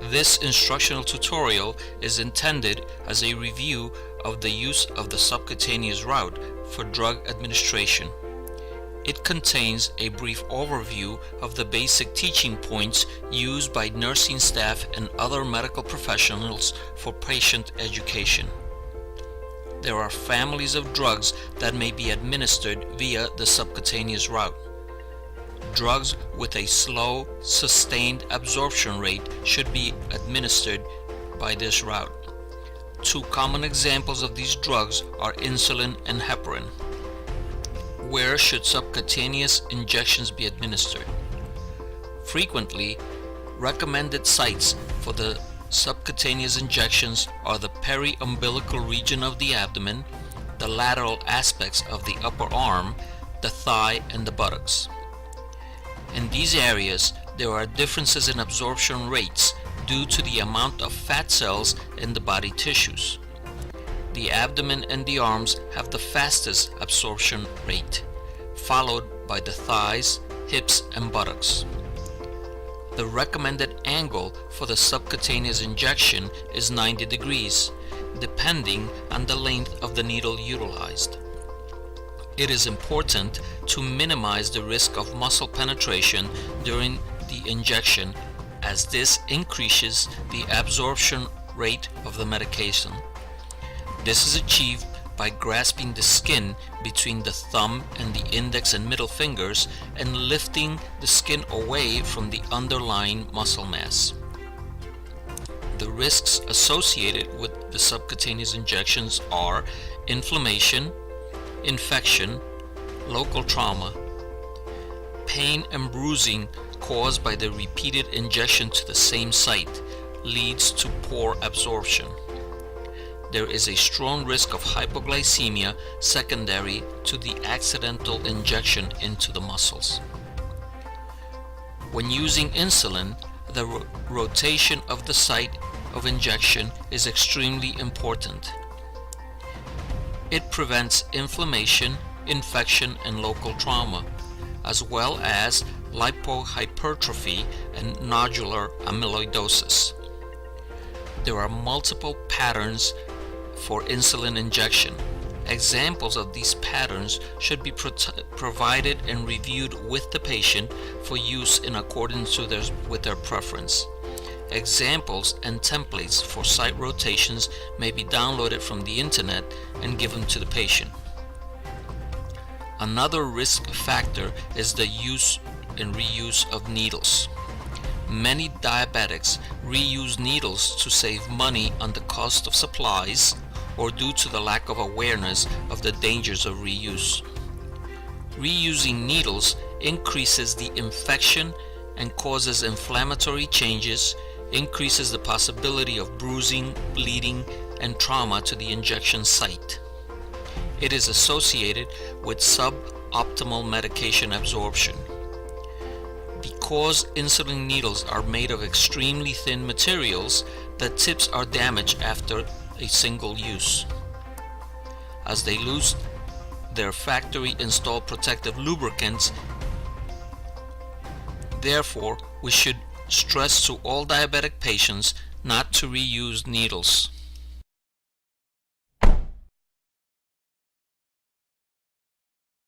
This instructional tutorial is intended as a review of the use of the subcutaneous route for drug administration. It contains a brief overview of the basic teaching points used by nursing staff and other medical professionals for patient education. There are families of drugs that may be administered via the subcutaneous route. Drugs with a slow, sustained absorption rate should be administered by this route. Two common examples of these drugs are insulin and heparin. Where should subcutaneous injections be administered? Frequently, recommended sites for the subcutaneous injections are the periumbilical region of the abdomen, the lateral aspects of the upper arm, the thigh, and the buttocks. In these areas, there are differences in absorption rates due to the amount of fat cells in the body tissues. The abdomen and the arms have the fastest absorption rate, followed by the thighs, hips, and buttocks. The recommended angle for the subcutaneous injection is 90 degrees, depending on the length of the needle utilized. It is important to minimize the risk of muscle penetration during the injection, as this increases the absorption rate of the medication. This is achieved by grasping the skin between the thumb and the index and middle fingers and lifting the skin away from the underlying muscle mass. The risks associated with the subcutaneous injections are inflammation, infection, local trauma, pain and bruising caused by the repeated injection to the same site leads to poor absorption. There is a strong risk of hypoglycemia secondary to the accidental injection into the muscles. When using insulin, the rotation of the site of injection is extremely important. It prevents inflammation, infection, and local trauma, as well as lipohypertrophy and nodular amyloidosis. There are multiple patterns for insulin injection. Examples of these patterns should be provided and reviewed with the patient for use in accordance with their preference. Examples and templates for site rotations may be downloaded from the internet and given to the patient. Another risk factor is the use and reuse of needles. Many diabetics reuse needles to save money on the cost of supplies or due to the lack of awareness of the dangers of reuse. Reusing needles increases the infection and causes inflammatory changes, increases the possibility of bruising, bleeding, and trauma to the injection site. It is associated with suboptimal medication absorption. Because insulin needles are made of extremely thin materials, the tips are damaged after a single use. As they lose their factory installed protective lubricants, therefore we should stress to all diabetic patients not to reuse needles.